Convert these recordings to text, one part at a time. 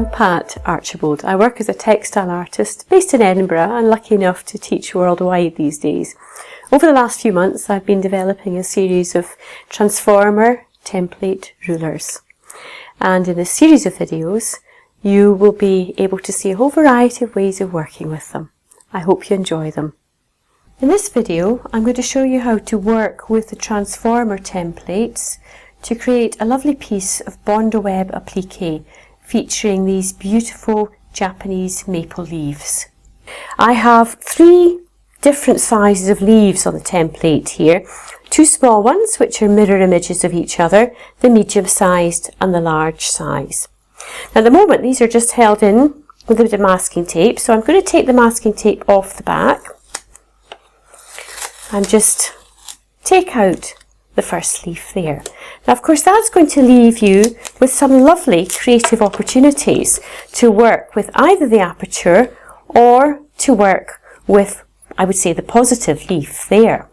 I'm Pat Archibald. I work as a textile artist based in Edinburgh and lucky enough to teach worldwide these days. Over the last few months I've been developing a series of transformer template rulers, and in this series of videos you will be able to see a whole variety of ways of working with them. I hope you enjoy them. In this video I'm going to show you how to work with the transformer templates to create a lovely piece of BondaWeb Applique featuring these beautiful Japanese maple leaves. I have 3 different sizes of leaves on the template here. 2 small ones which are mirror images of each other, the medium sized and the large size. Now at the moment these are just held in with a bit of masking tape, so I'm going to take the masking tape off the back and just take out the first leaf there. Now of course that's going to leave you with some lovely creative opportunities to work with either the aperture or to work with, I would say, the positive leaf there.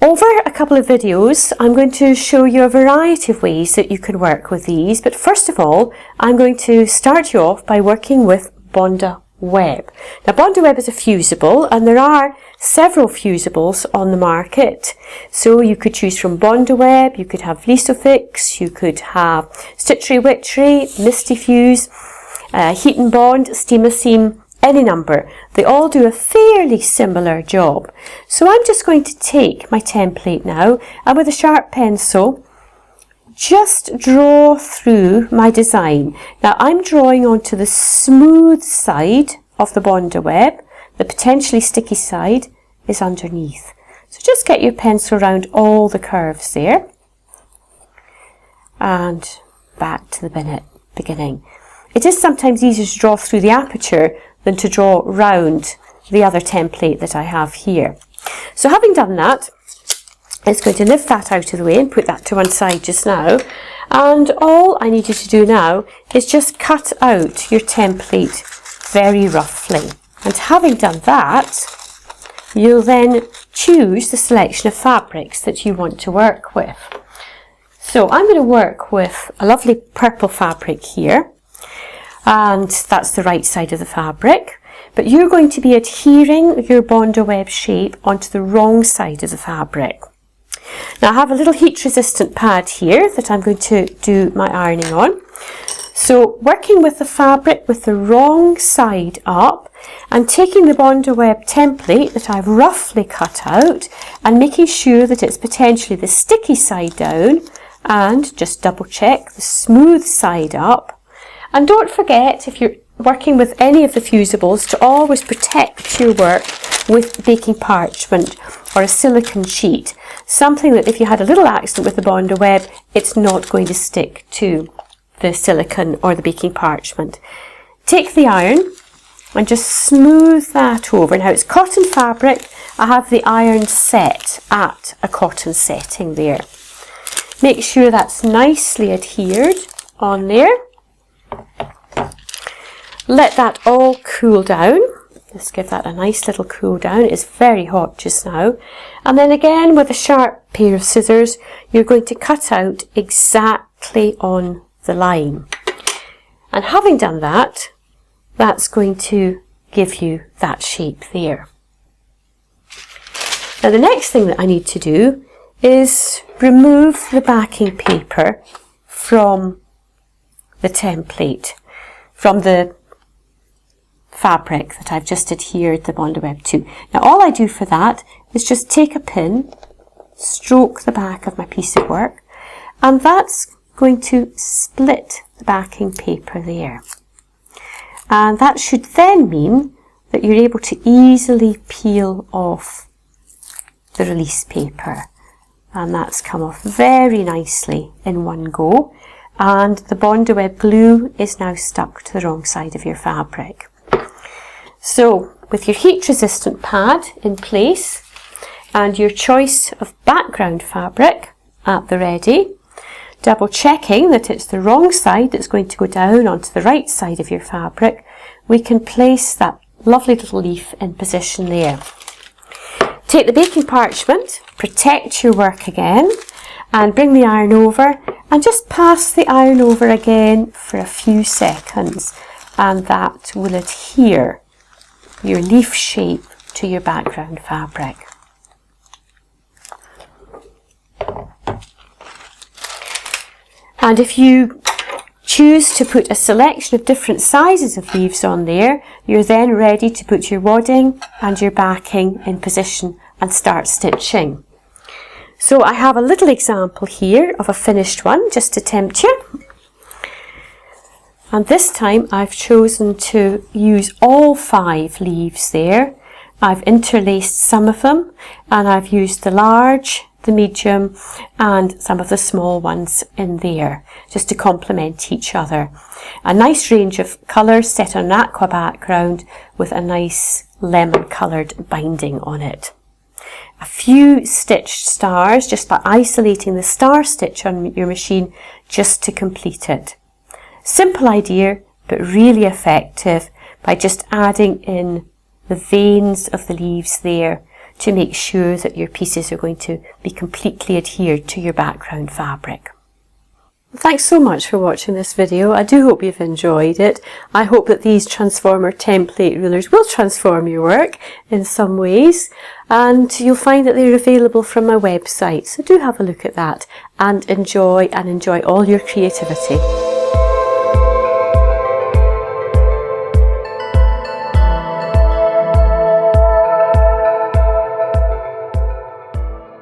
Over a couple of videos I'm going to show you a variety of ways that you can work with these, but first of all I'm going to start you off by working with BondaWeb. Now BondaWeb is a fusible and there are several fusibles on the market. So you could choose from BondaWeb, you could have Vlisofix, you could have Stitchery Witchery, Misty Fuse, Heat and Bond, Steam-A-Seam, any number. They all do a fairly similar job. So I'm just going to take my template now and with a sharp pencil just draw through my design. Now I'm drawing onto the smooth side of the BondaWeb. The potentially sticky side is underneath. So just get your pencil around all the curves there and back to the beginning. It is sometimes easier to draw through the aperture than to draw round the other template that I have here. So having done that, it's going to lift that out of the way and put that to one side just now. And all I need you to do now is just cut out your template very roughly. And having done that, you'll then choose the selection of fabrics that you want to work with. So I'm going to work with a lovely purple fabric here. And that's the right side of the fabric. But you're going to be adhering your BondaWeb shape onto the wrong side of the fabric. Now I have a little heat resistant pad here that I'm going to do my ironing on. So working with the fabric with the wrong side up and taking the BondaWeb template that I've roughly cut out and making sure that it's potentially the sticky side down and just double check the smooth side up. And don't forget, if you're working with any of the fusibles, to always protect your work with baking parchment or a silicone sheet. Something that if you had a little accident with the BondaWeb, it's not going to stick to the silicone or the baking parchment. Take the iron and just smooth that over. Now it's cotton fabric. I have the iron set at a cotton setting there. Make sure that's nicely adhered on there. Let that all cool down. Let's give that a nice little cool down. It's very hot just now. And then again with a sharp pair of scissors, you're going to cut out exactly on the line. And having done that, that's going to give you that shape there. Now the next thing that I need to do is remove the backing paper from the template, from the fabric that I've just adhered the BondaWeb to. Now all I do for that is just take a pin, stroke the back of my piece of work, and that's going to split the backing paper there. And that should then mean that you're able to easily peel off the release paper. And that's come off very nicely in one go. And the BondaWeb glue is now stuck to the wrong side of your fabric. So with your heat resistant pad in place and your choice of background fabric at the ready, double checking that it's the wrong side that's going to go down onto the right side of your fabric, we can place that lovely little leaf in position there. Take the baking parchment, protect your work again, and bring the iron over and just pass the iron over again for a few seconds, and that will adhere your leaf shape to your background fabric. And if you choose to put a selection of different sizes of leaves on there, you're then ready to put your wadding and your backing in position and start stitching. So I have a little example here of a finished one just to tempt you. And this time I've chosen to use all 5 leaves there. I've interlaced some of them, and I've used the large, the medium and some of the small ones in there just to complement each other. A nice range of colours set on an aqua background with a nice lemon coloured binding on it. A few stitched stars just by isolating the star stitch on your machine just to complete it. Simple idea, but really effective by just adding in the veins of the leaves there to make sure that your pieces are going to be completely adhered to your background fabric. Thanks so much for watching this video. I do hope you've enjoyed it. I hope that these transformer template rulers will transform your work in some ways, and you'll find that they're available from my website, so do have a look at that and enjoy all your creativity.